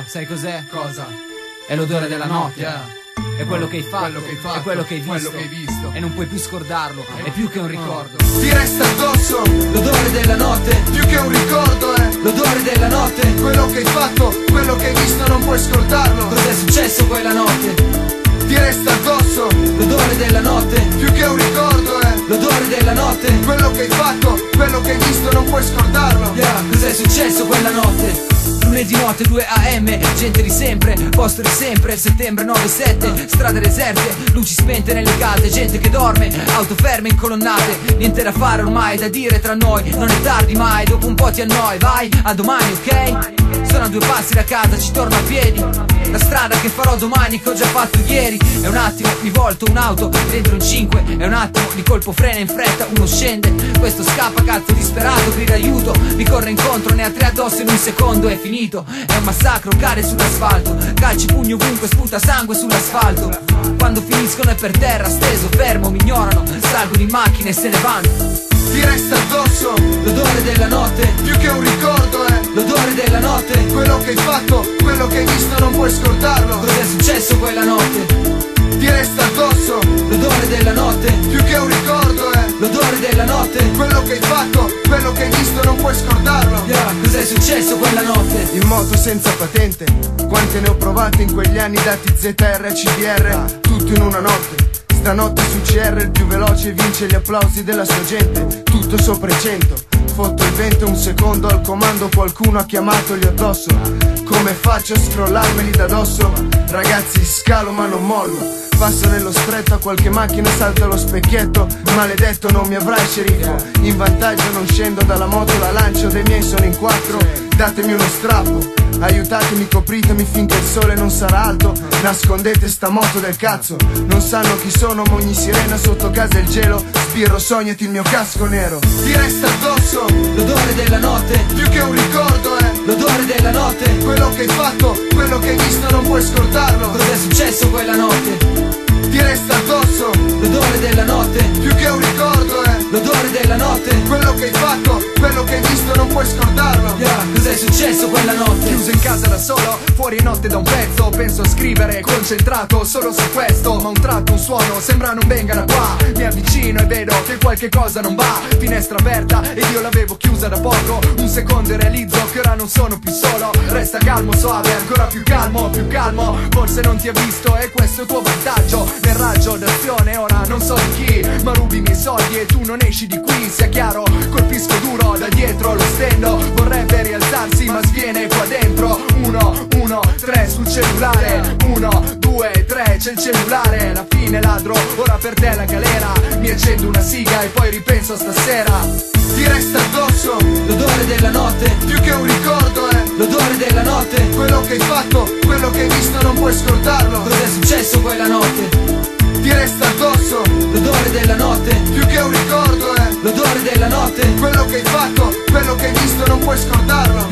Sai cos'è? Cosa? È l'odore della notte. È quello che hai fatto, è quello che hai visto, e non puoi più scordarlo, è più che un ricordo. Ti resta addosso l'odore della notte, più che un ricordo, l'odore della notte. quello che hai fatto, quello che hai visto non puoi scordarlo. Cos'è successo quella notte? Ti resta addosso L'odore della notte, più che un ricordo, l'odore della notte. quello che hai fatto, quello che hai visto non puoi scordarlo. Cos'è successo quella notte? Lunedì notte 2 AM, gente di sempre, posto di sempre, settembre 9-7, strade deserte, luci spente nelle case, gente che dorme, auto ferme in colonnate, niente da fare ormai, da dire tra noi, non è tardi mai, dopo un po' ti annoi, vai, a domani, ok? Sono a 2 passi da casa, ci torno a piedi, la strada che farò domani che ho già fatto ieri, è un attimo, mi volto un'auto, dentro in 5, è un attimo, di colpo frena in fretta, uno scende, questo scappa cazzo disperato, grida aiuto, mi corre incontro, ne ha 3 addosso in un secondo, è finito. È un massacro, cade sull'asfalto, calci pugni ovunque, sputa sangue sull'asfalto. Quando finiscono è per terra, steso, fermo, mi ignorano, salgono in macchina e se ne vanno. Ti resta addosso L'odore della notte, più che un ricordo, l'odore della notte. quello che hai fatto, quello che hai visto non puoi scordarlo. Cos'è successo quella notte? Ti resta addosso L'odore della notte, più che un ricordo, l'odore della notte. quello che hai fatto, quello che hai visto non puoi scordarlo. Cos'è successo quella notte? In moto senza patente, quante ne ho provate in quegli anni dati ZR a CDR, tutto in una notte. Stanotte su CR il più veloce vince gli applausi della sua gente, tutto sopra i 100. Fotto il vento un secondo al comando, qualcuno ha chiamato gli addosso. Come faccio a scrollarmeli da dosso? Ragazzi scalo ma non mollo. Passo nello stretto a qualche macchina, salta lo specchietto. Maledetto non mi avrai sceriffo. In vantaggio non scendo dalla moto, la lancio, dei miei sono in 4. Datemi uno strappo, aiutatemi, copritemi finché il sole non sarà alto. Nascondete sta moto del cazzo. Non sanno chi sono, ma ogni sirena sotto casa il gelo. Sbirro, sognati il mio casco nero. Ti resta addosso L'odore della notte, più che un ricordo, l'odore della notte. quello che hai fatto, quello che hai visto non puoi scordarlo. Cos'è successo quella notte? Ti resta addosso L'odore della notte, più che un ricordo, l'odore della notte. quello che hai fatto, quello che hai visto non puoi scordarlo. Cos'è successo quella notte? Chiuso in casa da solo, fuori notte da un pezzo. Penso a scrivere, concentrato solo su questo. Ma un tratto, un suono, sembra non venga da qua. Mi avvicino e vedo che qualche cosa non va. Finestra aperta ed io l'avevo chiusa da poco. Un secondo e realizzo che ora non sono più solo. Resta calmo, suave, ancora più calmo, più calmo. Forse non ti ha visto e questo è il tuo vantaggio. Nel raggio d'azione ora non so di chi, ma rubi i miei soldi e tu non esci di qui. Sia chiaro, colpisco duro da dietro lo stendo. Vorrebbe rialzarsi ma sviene qua dentro. 1, 1, 3 sul cellulare. 1, 2, 3 c'è il cellulare. Alla fine ladro, ora per te la galera. Mi accendo una siga e poi ripenso a stasera. Ti resta addosso L'odore della notte, più che un ricordo, l'odore della notte. quello che hai fatto, quello che hai visto non puoi scordarlo. Cos'è successo quella notte? Ti resta addosso L'odore della notte, più che un ricordo, l'odore della notte. quello che hai fatto, quello che hai visto non puoi scordarlo.